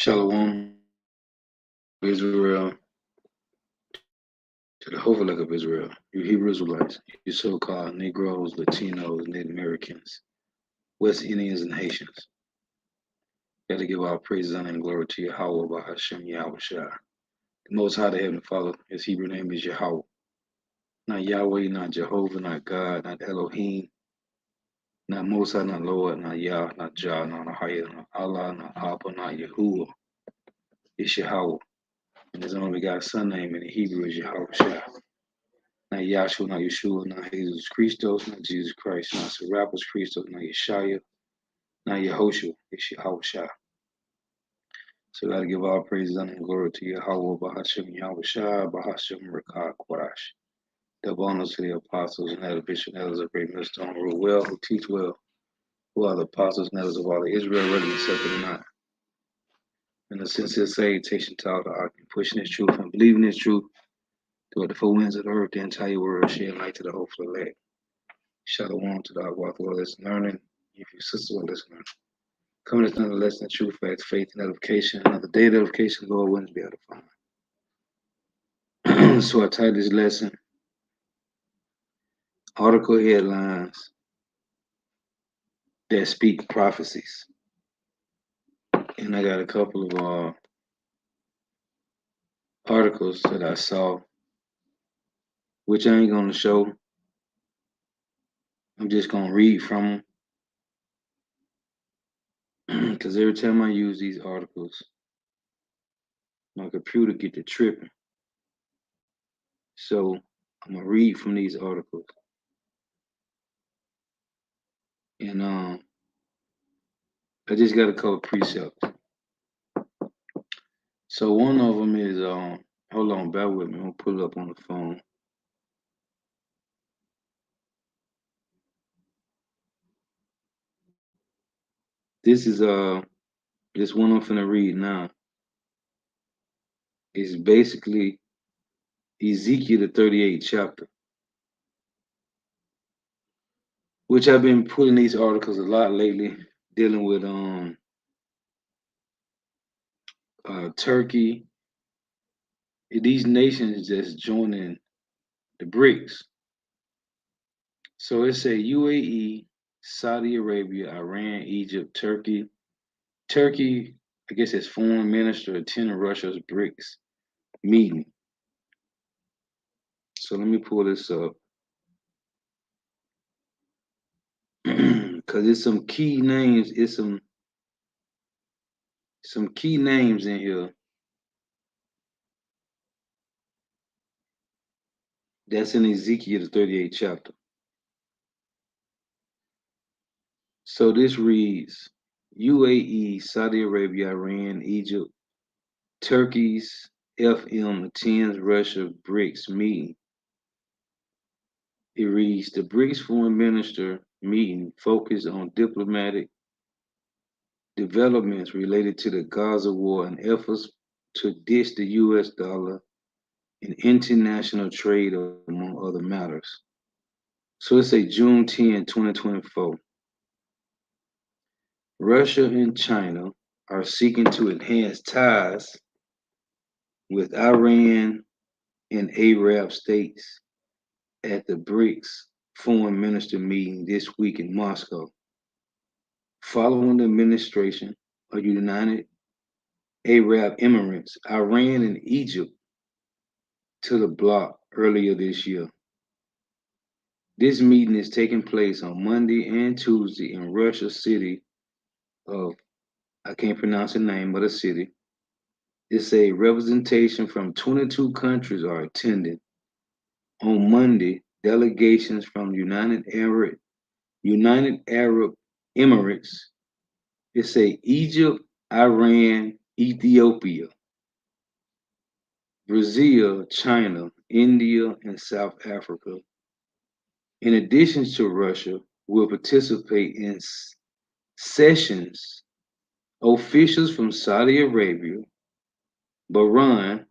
Shalom, Israel, to the Hovilek of Israel, you Hebrew Israelites, you so-called Negroes, Latinos, Native Americans, West Indians, and Haitians. Got to give all praise, honor, and glory to Yahweh, Bahashem, Yahweh Shai. The Most High, the Heavenly Father, his Hebrew name is Yahweh. Not Yahweh, not Jehovah, not God, not Elohim, not Most High, not Lord, not Yah, not Jah, not Ahaya, not Allah, not Abba, not Yahuwah. It's Yahweh. And his only begotten Son name in the Hebrew is Yahweh Shai. Not Yahshua, not Yeshua, not Jesus Christos, not Jesus Christ, not Serapis Christos, not Yeshaya, not Yehoshua, it's Yahweh Shai. So we got to give all praise and glory to Yahweh, Bahashem, Yahweh Shai, Bahashem, Rekah, Kodash. Double honors to the apostles and elder bishop and elders of great millstone, who rule well, who teach well, who are the apostles and elders of all of Israel, ready and separate or not. And the sincere salutation to all the argument, pushing this truth and believing this truth toward the four winds of the earth, the entire world, sharing light to the hopeful elect. Shalom to the Agwath lesson learning. If your sister will listen, coming to another lesson of truth, facts, faith, and edification. Another day of edification, Lord willing to be edifying. So I titled this lesson, Article Headlines That Speak Prophecies. And I got a couple of articles that I saw, which I ain't going to show. I'm just going to read from them. Because every time I use these articles, my computer get to tripping. So I'm going to read from these articles. And I just got a couple precepts. So one of them is, hold on, bear with me. I'm going to pull it up on the phone. This is this one I'm finna read now. It's basically Ezekiel the 38th chapter, which I've been putting these articles a lot lately, dealing with Turkey. These nations just joining the BRICS. So it's a UAE, Saudi Arabia, Iran, Egypt, Turkey. Turkey, I guess its foreign minister attended Russia's BRICS meeting. So let me pull this up. Because it's some key names, it's some key names in here that's in Ezekiel the 38th chapter. So this reads UAE, Saudi Arabia, Iran, Egypt, Turkey's FM attends Russia BRICS meeting. It reads the BRICS foreign minister meeting focused on diplomatic developments related to the Gaza war and efforts to ditch the US dollar in international trade, among other matters. So it's a June 10, 2024. Russia and China are seeking to enhance ties with Iran and Arab states at the BRICS foreign minister meeting this week in Moscow, following the administration of United Arab Emirates, Iran, and Egypt to the bloc earlier this year. This meeting is taking place on Monday and Tuesday in Russia's city of, I can't pronounce the name of the city. It's a representation from 22 countries are attending. On Monday, delegations from United Arab Emirates, it's a Egypt, Iran, Ethiopia, Brazil, China, India, and South Africa, in addition to Russia, will participate in sessions. Officials from Saudi Arabia, Bahrain,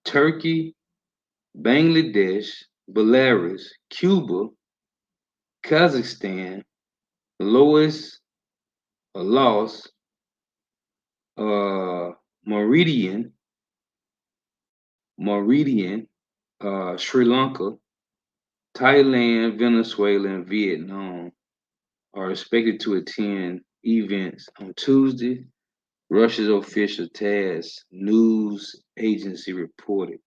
Turkey, Bangladesh, Belarus, Cuba, Kazakhstan, Laos, Meridian, Meridian, Sri Lanka, Thailand, Venezuela, and Vietnam are expected to attend events on Tuesday, Russia's official TASS news agency reported.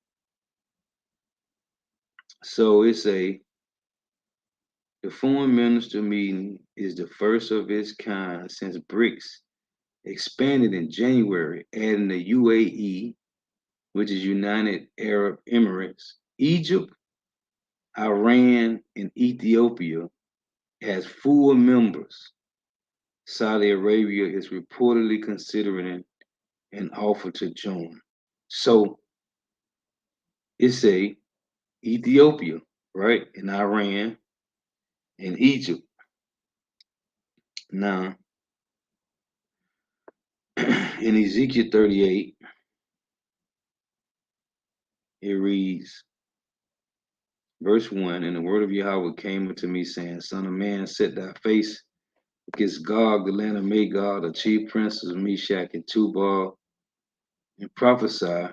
So the foreign minister meeting is the first of its kind since BRICS expanded in January, adding the UAE, which is United Arab Emirates, Egypt, Iran, and Ethiopia as full members. Saudi Arabia is reportedly considering an offer to join. So it's a Ethiopia, right, and Iran and Egypt. Now, in Ezekiel 38, it reads, verse 1, and the word of Yahweh came unto me, saying, Son of man, set thy face against Gog, the land of Magog, the chief princes of Meshach and Tubal, and prophesy,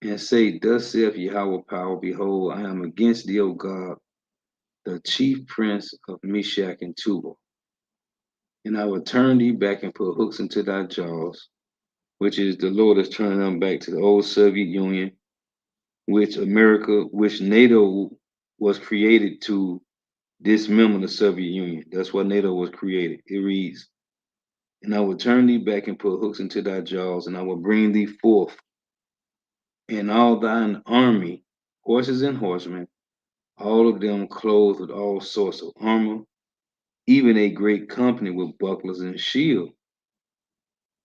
and say, Thus saith Yahweh power, behold, I am against thee, O God, the chief prince of Meshach and Tubal. And I will turn thee back and put hooks into thy jaws, which is the Lord is turning them back to the old Soviet Union, which NATO was created to dismember the Soviet Union. That's why NATO was created. It reads, And I will turn thee back and put hooks into thy jaws, and I will bring thee forth, and all thine army, horses and horsemen, all of them clothed with all sorts of armor, even a great company with bucklers and shields,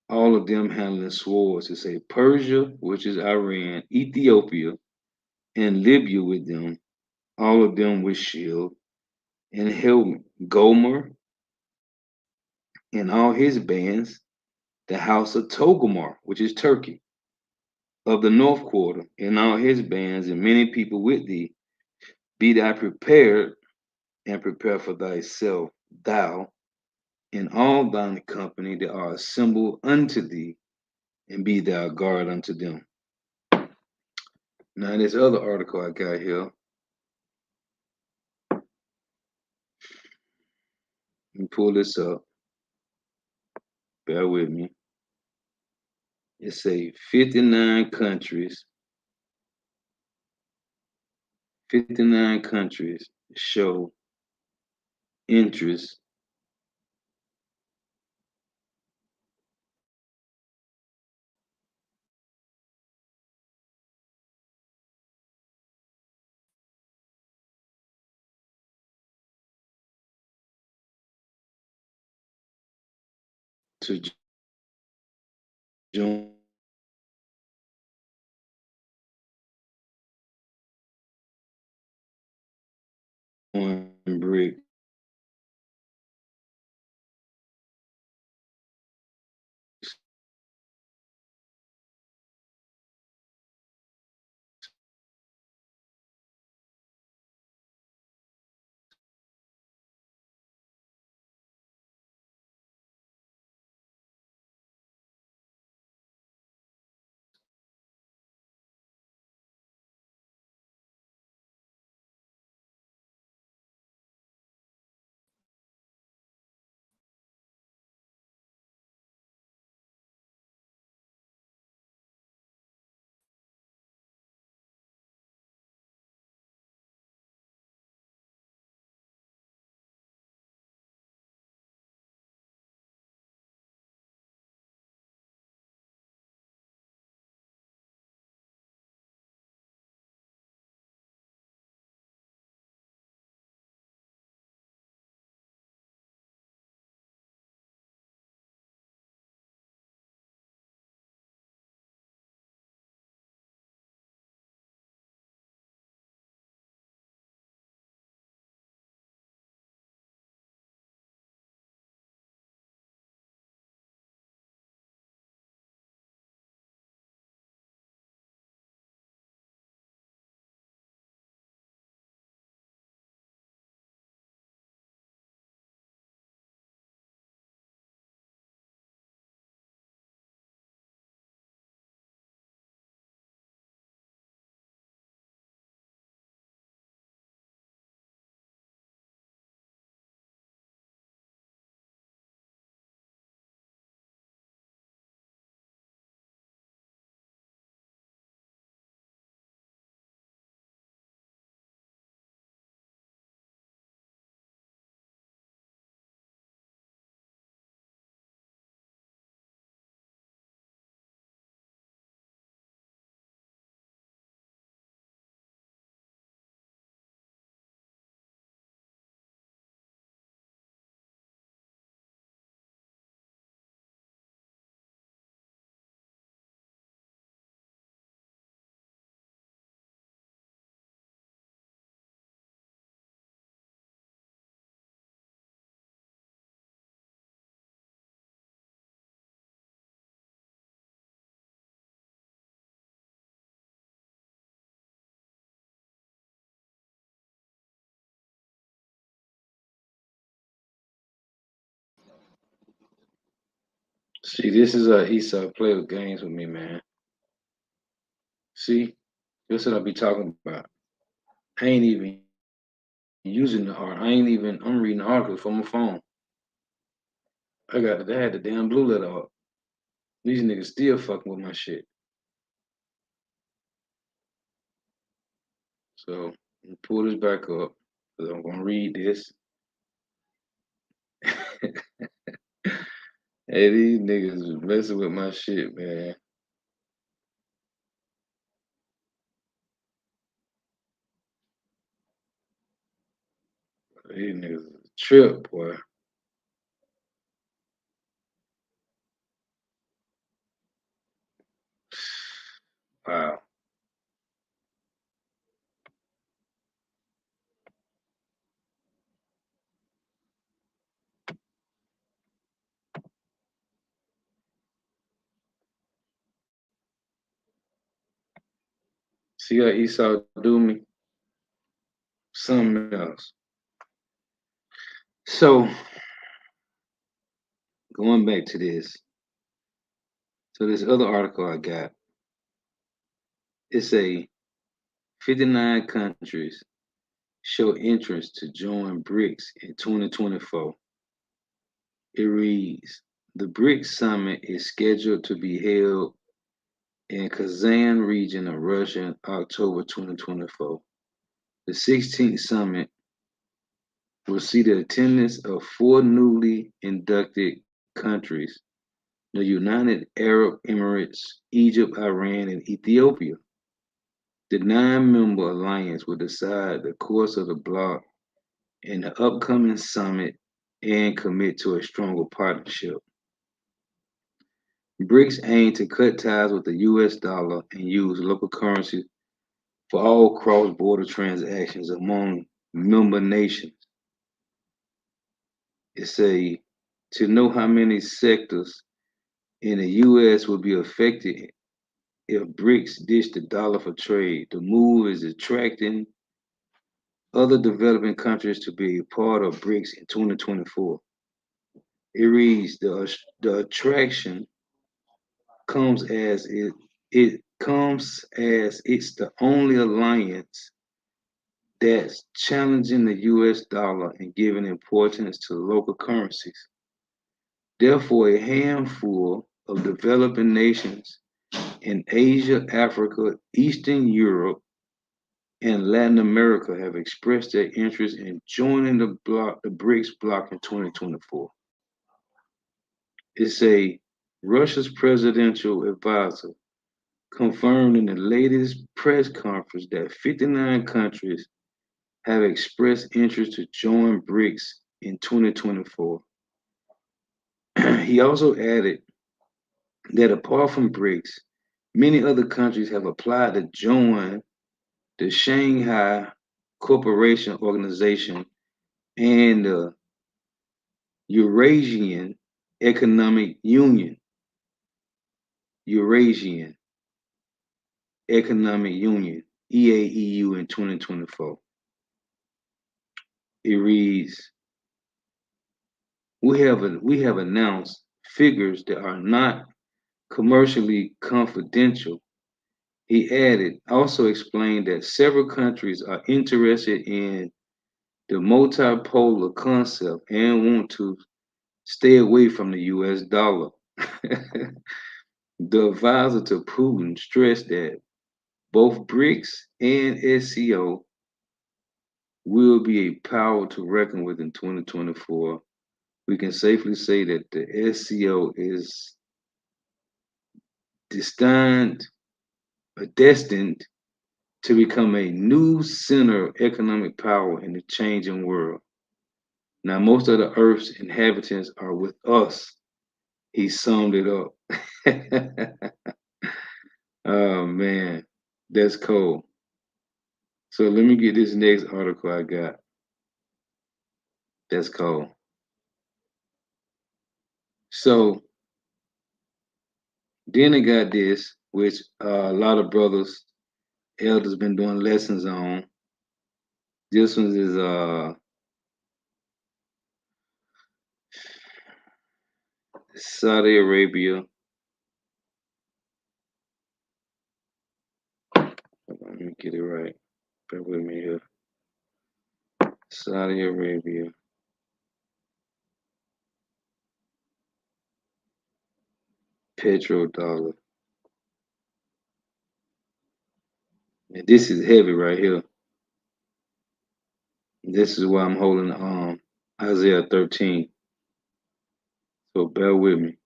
all of them handling swords. It say Persia, which is Iran, Ethiopia, and Libya with them, all of them with shield and helmet. Gomer and all his bands, the house of Togomar, which is Turkey, of the north quarter, and all his bands, and many people with thee. Be thou prepared, and prepare for thyself, thou and all thine company that are assembled unto thee, and be thou guard unto them. Now, this other article I got here, let me pull this up. Bear with me. It say 59 countries show interest to join BRICS. See, this is Esau play with games with me, man. See, this is what I be talking about. I ain't even using the art. I'm reading the articles from my phone. They had the damn blue letter up. These niggas still fucking with my shit. So pull this back up. Cause I'm gonna read this. Hey, these niggas is messing with my shit, man. These niggas is a trip, boy. Wow. See how Esau do me? Something else. So going back to this. So this other article I got, it's a 59 countries show interest to join BRICS in 2024. It reads, the BRICS summit is scheduled to be held in Kazan region of Russia in October 2024. The 16th summit will see the attendance of four newly inducted countries: the United Arab Emirates, Egypt, Iran, and Ethiopia. The nine-member alliance will decide the course of the bloc in the upcoming summit and commit to a stronger partnership. BRICS aim to cut ties with the US dollar and use local currency for all cross-border transactions among member nations. It's a to know how many sectors in the US will be affected if BRICS ditch the dollar for trade. The move is attracting other developing countries to be a part of BRICS in 2024. It reads the attraction comes as it comes as it's the only alliance that's challenging the US dollar and giving importance to local currencies. Therefore, a handful of developing nations in Asia, Africa, Eastern Europe, and Latin America have expressed their interest in joining the BRICS bloc in 2024. It's a Russia's presidential advisor confirmed in the latest press conference that 59 countries have expressed interest to join BRICS in 2024. He also added that apart from BRICS, many other countries have applied to join the Shanghai Cooperation Organization and the Eurasian Economic Union. Eurasian Economic Union, EAEU, in 2024. It reads, we have announced figures that are not commercially confidential. He also explained that several countries are interested in the multipolar concept and want to stay away from the US dollar. The advisor to Putin stressed that both BRICS and SCO will be a power to reckon with in 2024. We can safely say that the SCO is destined destined to become a new center of economic power in the changing world. Now, most of the Earth's inhabitants are with us. He summed it up. Oh man, that's cool. So let me get this next article I got. That's cool. So then I got this, which a lot of brothers, elders been doing lessons on. This one is Saudi Arabia. Let me get it right. Bear with me here. Saudi Arabia. Petrodollar. And this is heavy right here. This is why I'm holding Isaiah 13. So bear with me.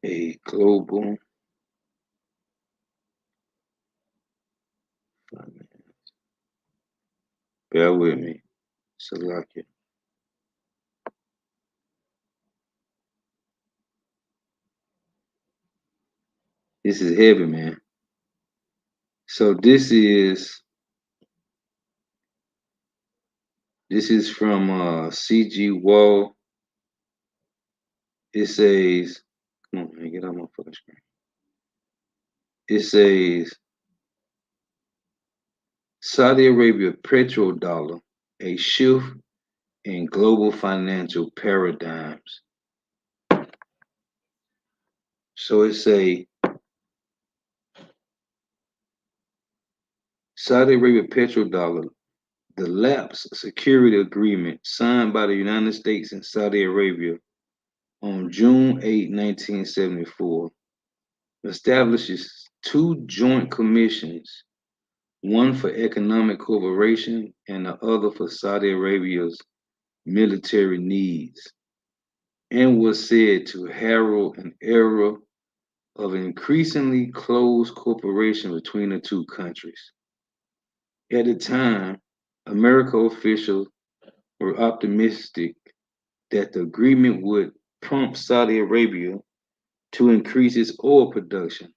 A global finance. Bear with me. Salakia. This is heavy, man. So this is from CG Wall. It says, come on, man, get out my fucking screen. It says Saudi Arabia petrodollar, a shift in global financial paradigms. So it say Saudi Arabia petrodollar, the lapse security agreement signed by the United States and Saudi Arabia on June 8, 1974, establishes two joint commissions, one for economic cooperation and the other for Saudi Arabia's military needs, and was said to herald an era of increasingly close cooperation between the two countries. At the time, American officials were optimistic that the agreement would prompt Saudi Arabia to increase its oil production.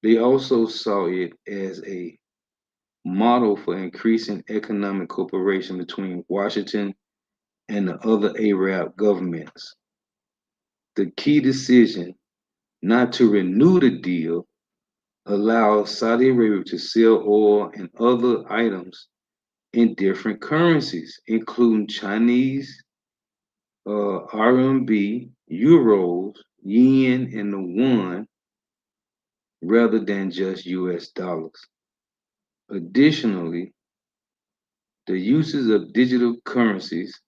They also saw it as a model for increasing economic cooperation between Washington and the other Arab governments. The key decision not to renew the deal allowed Saudi Arabia to sell oil and other items in different currencies, including Chinese, RMB, euros, yen, and the yuan, rather than just US dollars. Additionally, the uses of digital currencies,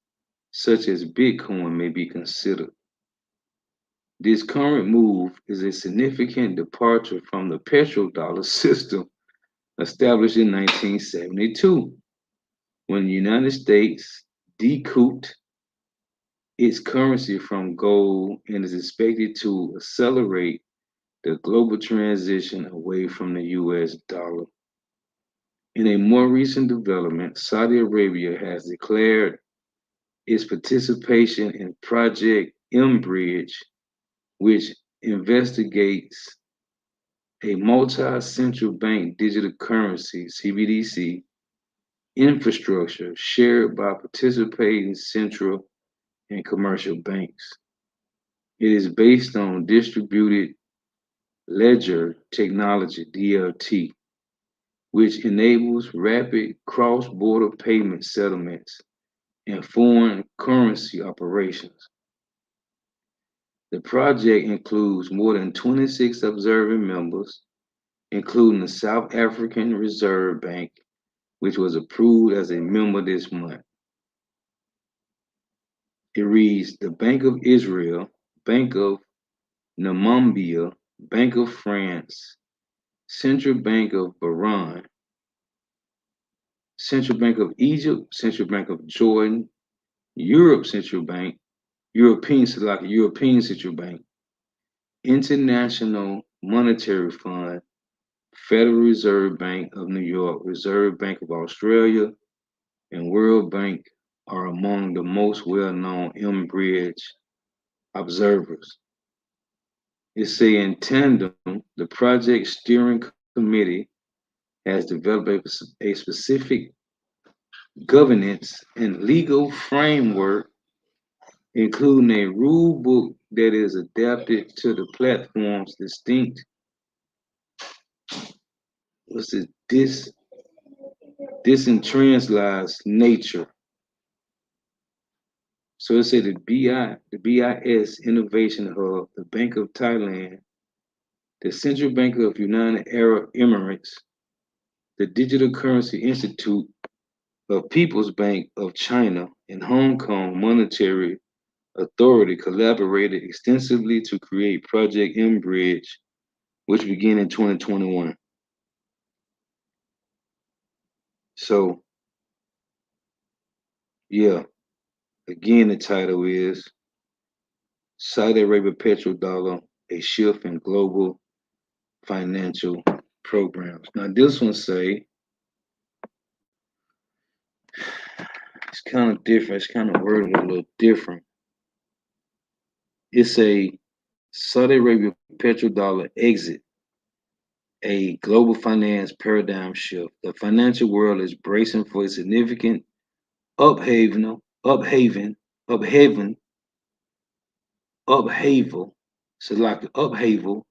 such as Bitcoin, may be considered. This current move is a significant departure from the petrodollar system established in 1972, when the United States decouped its currency from gold and is expected to accelerate the global transition away from the US dollar. In a more recent development, Saudi Arabia has declared its participation in Project M-Bridge, which investigates a multi-central bank digital currency (CBDC) infrastructure shared by participating central and commercial banks. It is based on distributed ledger technology (DLT), which enables rapid cross-border payment settlements and foreign currency operations. The project includes more than 26 observing members, including the South African Reserve Bank, which was approved as a member this month. It reads the Bank of Israel, Bank of Namibia, Bank of France, Central Bank of Bahrain, Central Bank of Egypt, Central Bank of Jordan, Europe Central Bank, European Central Bank, International Monetary Fund, Federal Reserve Bank of New York, Reserve Bank of Australia, and World Bank are among the most well-known M-Bridge observers. It say in tandem, the project steering committee has developed a specific governance and legal framework, including a rule book that is adapted to the platform's distinct This in translates nature. So it said the BIS Innovation Hub, the Bank of Thailand, the Central Bank of United Arab Emirates, the Digital Currency Institute of People's Bank of China, and Hong Kong Monetary Authority collaborated extensively to create Project M Bridge, which began in 2021. So, yeah, again, the title is Saudi Arabia Petrodollar, a shift in global financial programs. Now, this one say it's kind of different. It's kind of worded a little different. It's a Saudi Arabia petrodollar exit, a global finance paradigm shift. The financial world is bracing for a significant uphaven, uphaven, uphaven, upheaval, select upheaval,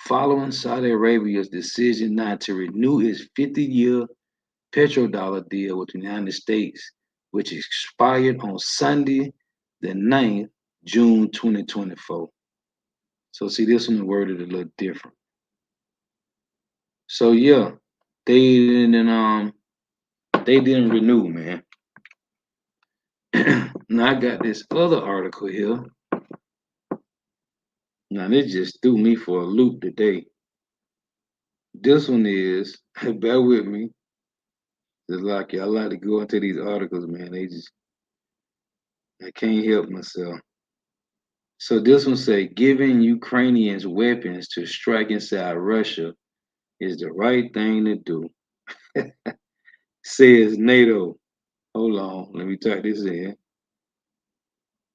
following Saudi Arabia's decision not to renew its 50-year petrodollar deal with the United States, which expired on Sunday, the 9th, June 2024. So see, this one worded a little different. So yeah, they didn't they didn't renew, man. Now I got this other article here. Now this just threw me for a loop today. This one is, bear with me. Just like I like to go into these articles, man. I can't help myself. So this one say, giving Ukrainians weapons to strike inside Russia is the right thing to do, says NATO. Hold on, let me type this in.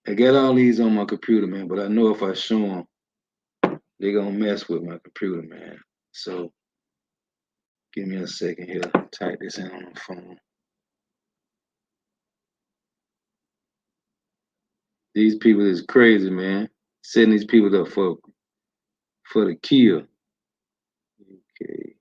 I got all these on my computer, man, but I know if I show them, they're gonna mess with my computer, man. So give me a second here. Type this in on the phone. These people is crazy, man. Setting these people up for the kill. Okay.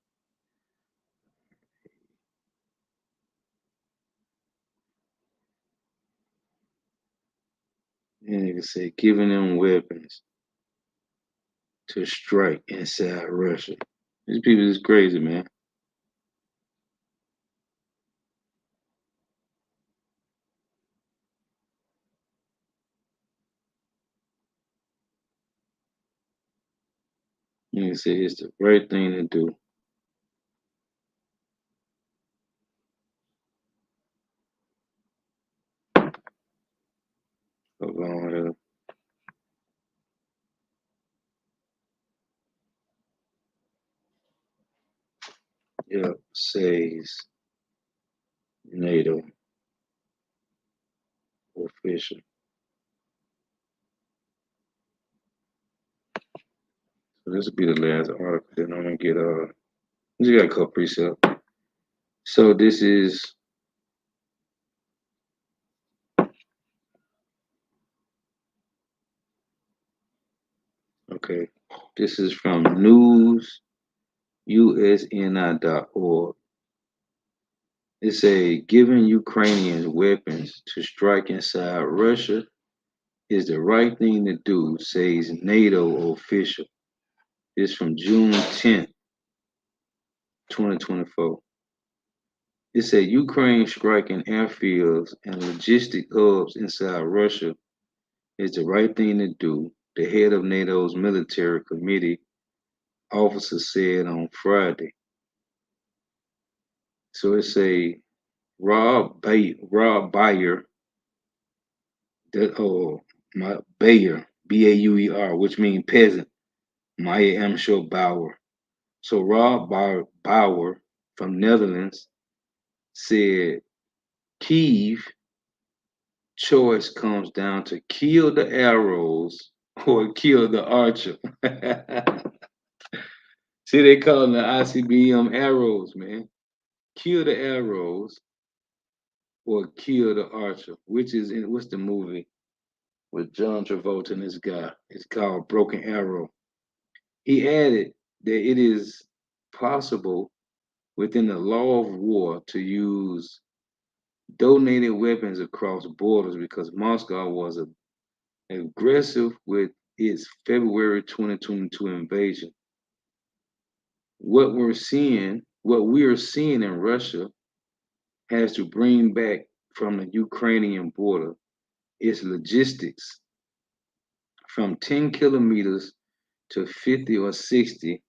And you can say giving them weapons to strike inside Russia. These people is crazy, man. You can say it's the right thing to do. Hold on here. Yeah, says NATO official. So this will be the last article. Then I'm gonna get just got a couple precepts. So this is okay. This is from newsusni.org. It's a giving Ukrainians weapons to strike inside Russia is the right thing to do, says NATO official. It's from June 10th, 2024. It said Ukraine striking airfields and logistic hubs inside Russia is the right thing to do, the head of NATO's military committee officer said on Friday. So it's a Rob Bayer, that my Bayer, Bauer, which means peasant. Maya Amsho Bauer. So Bauer from Netherlands said Kiev choice comes down to kill the arrows or kill the archer. See, they call them the ICBM arrows, man. Kill the arrows or kill the archer, which is in what's the movie with John Travolta and this guy? It's called Broken Arrow. He added that it is possible within the law of war to use donated weapons across borders because Moscow was aggressive with its February 2022 invasion. What we are seeing in Russia has to bring back from the Ukrainian border its logistics from 10 kilometers to 50 or 60.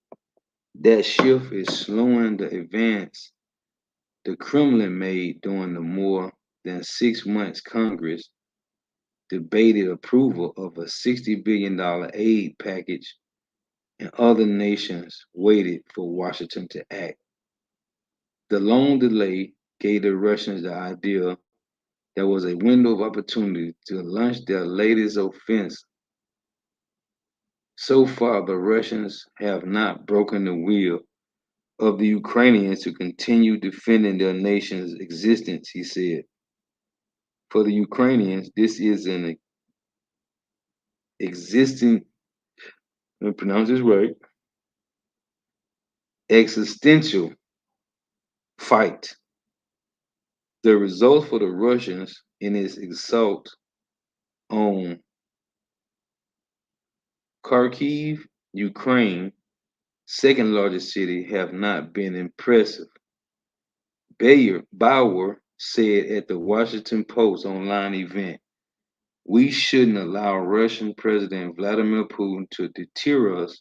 That shift is slowing the advance the Kremlin made during the more than 6 months Congress debated approval of a $60 billion aid package and other nations waited for Washington to act. The long delay gave the Russians the idea there was a window of opportunity to launch their latest offense. So far, the Russians have not broken the will of the Ukrainians to continue defending their nation's existence, he said. For the Ukrainians, this is an existing, let me pronounce this right, existential fight. The result for the Russians in its assault on Kharkiv, Ukraine, second largest city, have not been impressive. Bauer said at the Washington Post online event, we shouldn't allow Russian President Vladimir Putin to deter us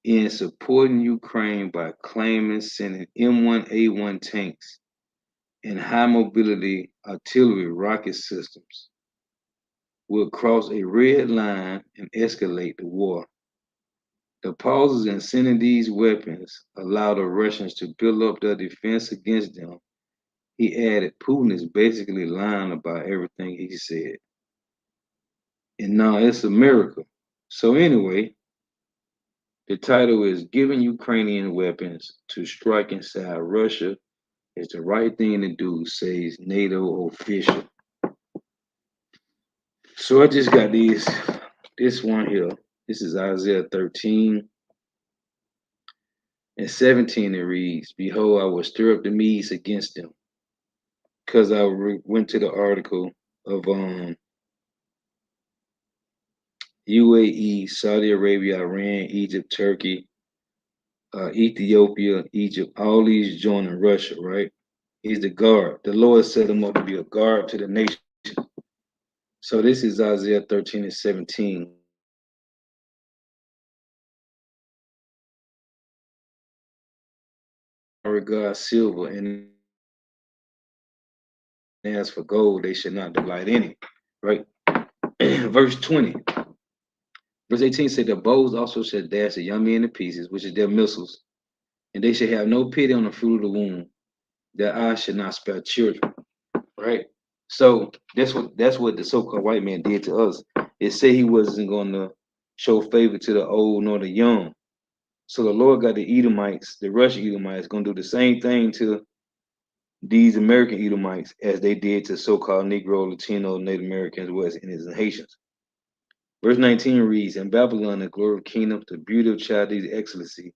in supporting Ukraine by claiming sending M1A1 tanks and high mobility artillery rocket systems will cross a red line and escalate the war. The pauses in sending these weapons allow the Russians to build up their defense against them. He added, Putin is basically lying about everything he said. And now it's a miracle. So, anyway, the title is Giving Ukrainian Weapons to Strike Inside Russia is the right thing to do, says NATO official. So, I just got this one here. This is Isaiah 13 and 17. It reads, Behold, I will stir up the Medes against them. Because I went to the article of UAE, Saudi Arabia, Iran, Egypt, Turkey, Ethiopia, Egypt, all these joining Russia, right? He's the guard. The Lord set him up to be a guard to the nation. So this is Isaiah 13 and 17. Regard silver, and as for gold, they should not delight in it, right? Verse 20. Verse 18 said, the bows also shall dash the young men to pieces, which is their missiles, and they shall have no pity on the fruit of the womb. Their eyes should not spare children, right? So that's what the so-called white man did to us. It said he wasn't going to show favor to the old nor the young. So the Lord got the Edomites, the Russian Edomites, going to do the same thing to these American Edomites as they did to so-called Negro, Latino, Native Americans, West Indians, and Haitians. Verse 19 reads, in Babylon, the glory of kingdom, the beauty of Chaldees' excellency,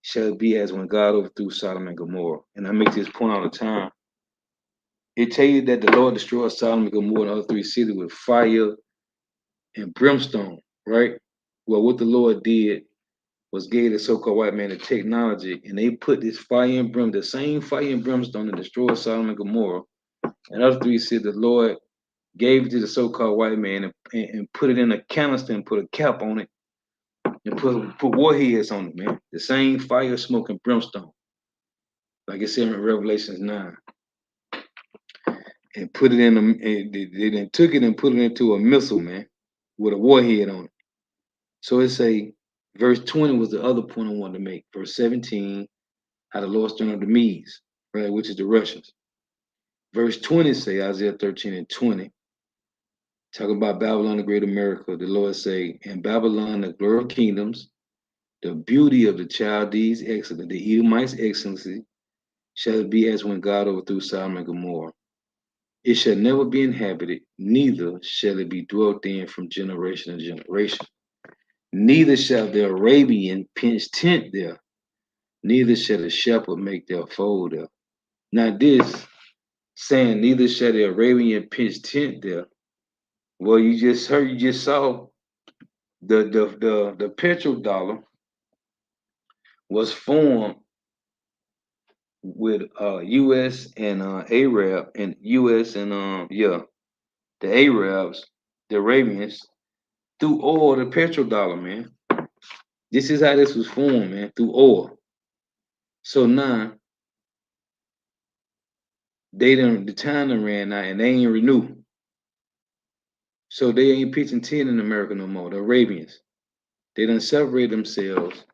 shall be as when God overthrew Sodom and Gomorrah. And I make this point all the time. It tell you that the Lord destroyed Sodom and Gomorrah and other three cities with fire and brimstone, right? Well, what the Lord did was gave the so-called white man the technology, and they put this fire and the same fire and brimstone that destroyed Sodom and Gomorrah, and other three cities, the Lord gave it to the so-called white man and put it in a canister and put a cap on it and put warheads on it, man. The same fire, smoke, and brimstone, like it said in Revelations 9. And put it in they then took it and put it into a missile, man, with a warhead on it. So it say, verse 20 was the other point I wanted to make. Verse 17, how the Lord stirred up the Medes, right, which is the Russians. Verse 20 say, Isaiah 13 and 20, talk about Babylon, the great America. The Lord say, in Babylon, the glory of kingdoms, the beauty of the Chaldees' excellence, the Edomites' excellency, shall be as when God overthrew Sodom and Gomorrah. It shall never be inhabited, neither shall it be dwelt in from generation to generation. Neither shall the Arabian pitch tent there, neither shall the shepherd make their fold there. Now this saying neither shall the Arabian pitch tent there. Well, you just saw the petrodollar was formed with US and Arab and US and the Arabs, the Arabians, through oil, the petrodollar, man. This is how this was formed, man, through oil. So now the time done ran out and they ain't renew. So they ain't pitching tent in America no more. The Arabians. They done separate themselves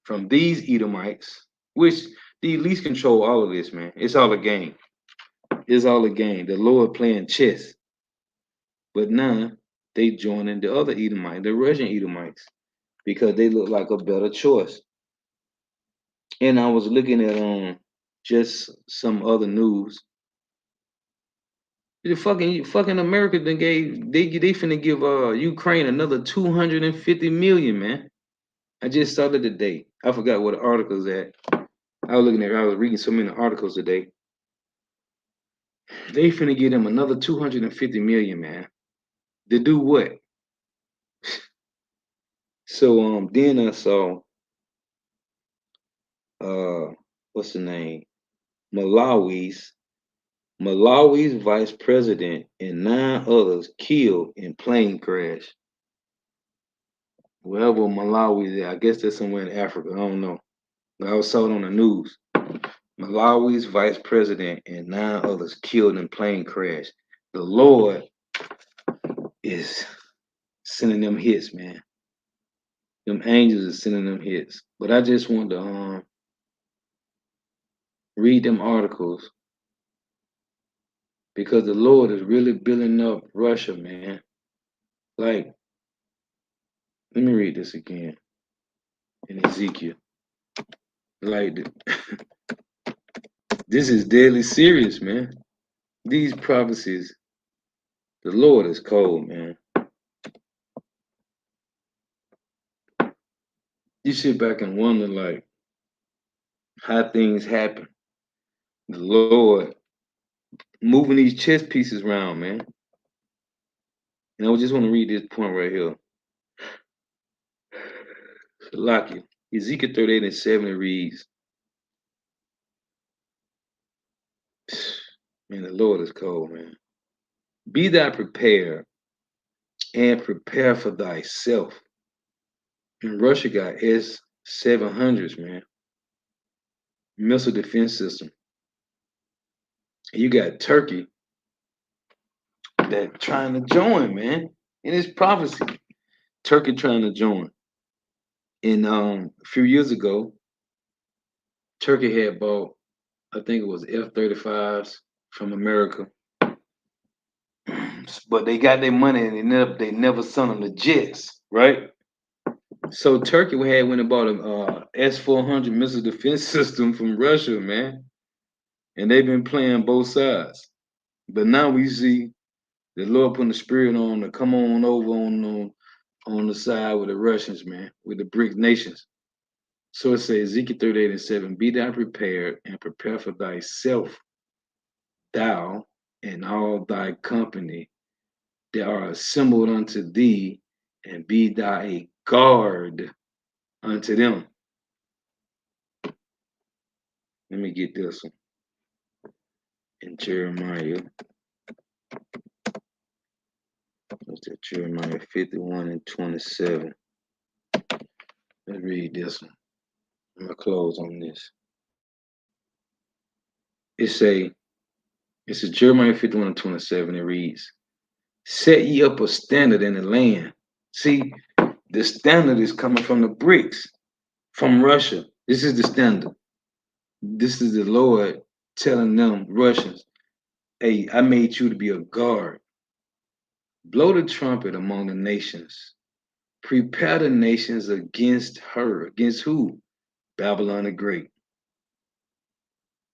from these Edomites, which the elites control all of this, man. It's all a game. It's all a game. The Lord playing chess. But now they joining the other Edomites, the Russian Edomites, because they look like a better choice. And I was looking at just some other news. The fucking America then gave they finna give Ukraine another 250 million, man. I just saw that today. I forgot what the article's at. I was reading so many articles today. They finna give them another 250 million, man. To do what? So then I saw what's the name? Malawi's vice president and 9 others killed in plane crash. Wherever Malawi is at, I guess that's somewhere in Africa. I don't know. I saw it on the news. Malawi's vice president and 9 others killed in plane crash. The Lord is sending them hits, man. Them angels are sending them hits. But I just want to read them articles because the Lord is really building up Russia, man. Like, let me read this again in Ezekiel. Like, this is deadly serious, man. These prophecies, the Lord is cold, man. You sit back and wonder, like, how things happen. The Lord moving these chess pieces around, man. And I just want to read this point right here. Salakia. Ezekiel 38 and 7 it reads, man, the Lord is cold, man. Be thou prepared and prepare for thyself. And Russia got S-700s, man. Missile defense system. And you got Turkey that trying to join, man. In this prophecy. Turkey trying to join. And a few years ago, Turkey had bought, I think it was F-35s from America. But they got their money and they never sent them the jets, right? So Turkey went and bought a S-400 missile defense system from Russia, man. And they've been playing both sides. But now we see the Lord putting the spirit on to come on over on the side with the Russians, man, with the BRICS nations. So it says Ezekiel 38 and 7, be thou prepared and prepare for thyself, thou and all thy company that are assembled unto thee, and be thou a guard unto them. Let me get this one. In Jeremiah, what's that? Jeremiah 51 and 27. Let's read this one. I'm gonna close on this. It's a Jeremiah 51 and 27. It reads, set ye up a standard in the land. See, the standard is coming from the BRICS, from Russia. This is the standard. This is the Lord telling them, Russians, hey, I made you to be a guard. Blow the trumpet among the nations. Prepare the nations against her. Against who? Babylon the Great.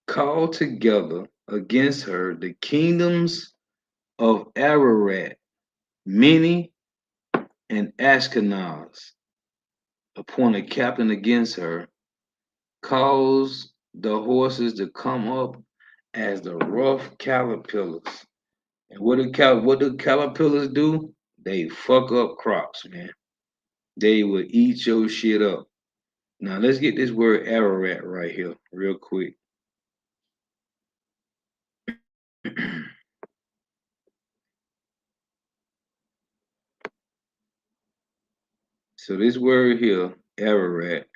Call together against her the kingdoms of Ararat, Mini, and Ashkenaz. Appoint a captain against her. cause the horses to come up as the rough caterpillars. And what do caterpillars do? They fuck up crops, man. They will eat your shit up. Now let's get this word Ararat right here, real quick. So this word here, Ararat,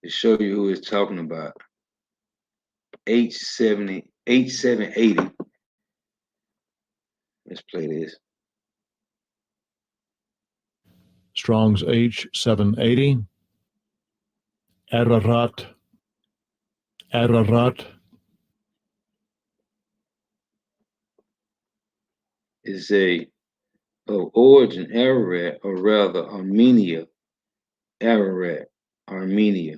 to show you who it's talking about. H780. Let's play this. Strong's H780. Ararat. Ararat. It's a origin Ararat, or rather Armenia. Ararat, Armenia,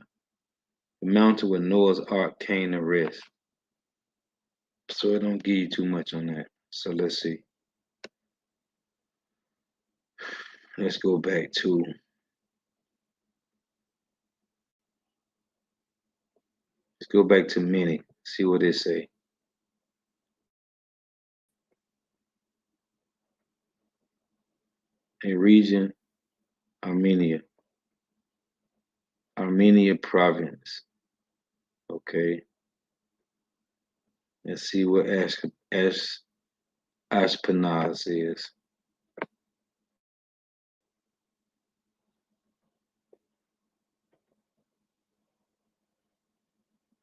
the mountain where Noah's Ark came to rest. So it don't give you too much on that. So let's see. Let's go back to many. See what it say. A region, Armenia. Armenia province. Okay. Let's see what Ashpenaz is.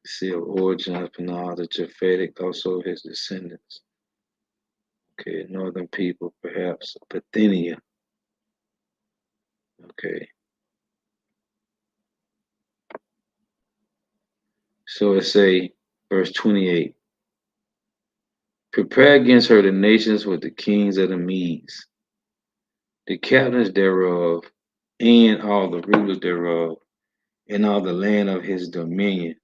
See of origin Ashpenaz, the Japhetic, also his descendants. Okay, northern people, perhaps Bithynia. Okay. So it say, verse 28, prepare against her the nations with the kings of the Medes, the captains thereof, and all the rulers thereof, and all the land of his dominion.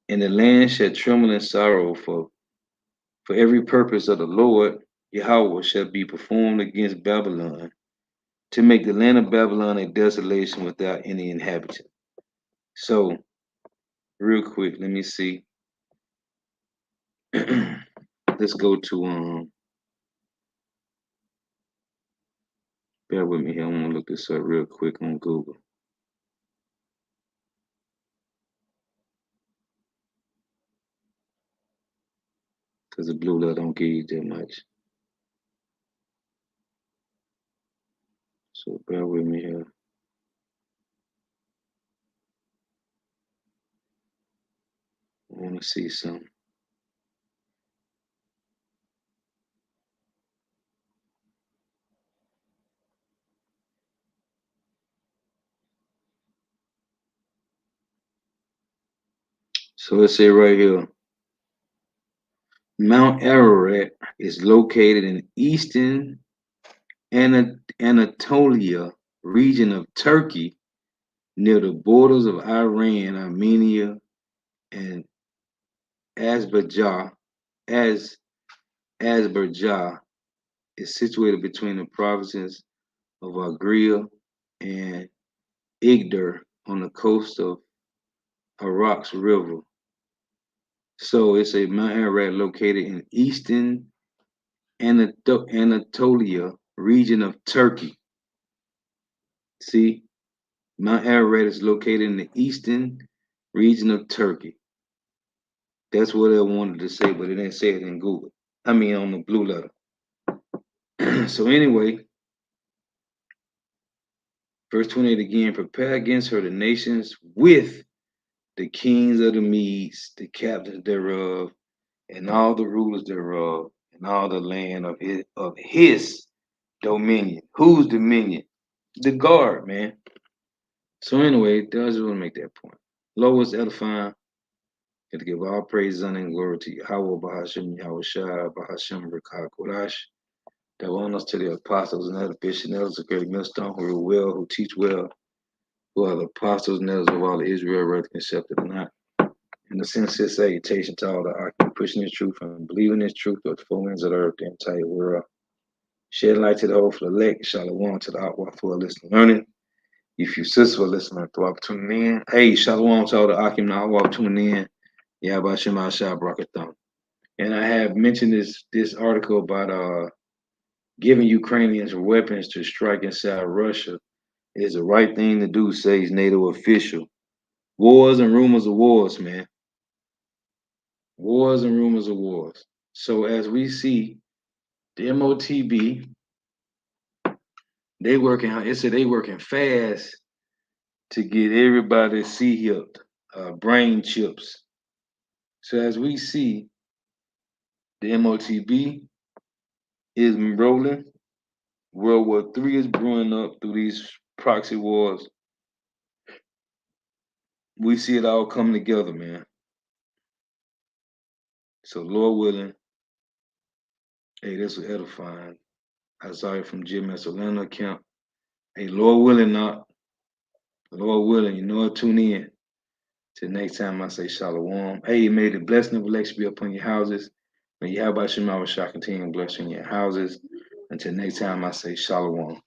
And the land shall tremble in sorrow, for every purpose of the Lord Yahweh shall be performed against Babylon, to make the land of Babylon a desolation without any inhabitant. So, real quick, let me see. Let's go to bear with me here. I want to look this up real quick on Google. Because the blue letter don't give you that much. So bear with me here. I want to see something. So let's say right here, Mount Ararat is located in eastern Anatolia region of Turkey, near the borders of Iran, Armenia, and Azerbaijan. As Azerbaijan is situated between the provinces of Argria and Igdir on the coast of Araks River. So it's a Mount Ararat located in eastern Anatolia region of Turkey. See, Mount Ararat is located in the eastern region of Turkey. That's what I wanted to say, but it didn't say it in Google. I mean, on the blue letter. So anyway, verse 28 again, prepare against her the nations with the kings of the Medes, the captains thereof, and all the rulers thereof, and all the land of his dominion. Whose dominion? The guard, man. So anyway, I just want to make that point. Lowest edifying, and to give all praise, honor, and glory to Yahweh, Bahashim, Yahweh Shai, Bahashim, Rekah, Kodash. That honors to the apostles and other bishops and elders of great millstone who rule well, who teach well, who are the apostles and elders of all of Israel, whether accepted or not. In the sincere salutation to all that are pushing this truth and believing this truth with the full ends of the earth, the entire world. Shed light to the whole for the elect, Shalom to the outward for listening learning. If you successful listener, throw tuning in. Hey, Shalom to all the Akim now walk tuning in. Yeah, about Shema Shah Brakatham. And I have mentioned this article about giving Ukrainians weapons to strike inside Russia is the right thing to do, says NATO official. Wars and rumors of wars, man. Wars and rumors of wars. So as we see, the MOTB, it said they working fast to get everybody C-hipped, brain chips. So as we see, the MOTB is rolling. World War III is brewing up through these proxy wars. We see it all come together, man. So Lord willing, hey, this was edifying. Isaiah from Jim Atlanta account. Hey, Lord willing, not Lord willing, you know what? Tune in. Till next time, I say shalom. Hey, may the blessing of election be upon your houses. May you have by Shema shall continue blessing your houses. Until next time, I say shalom.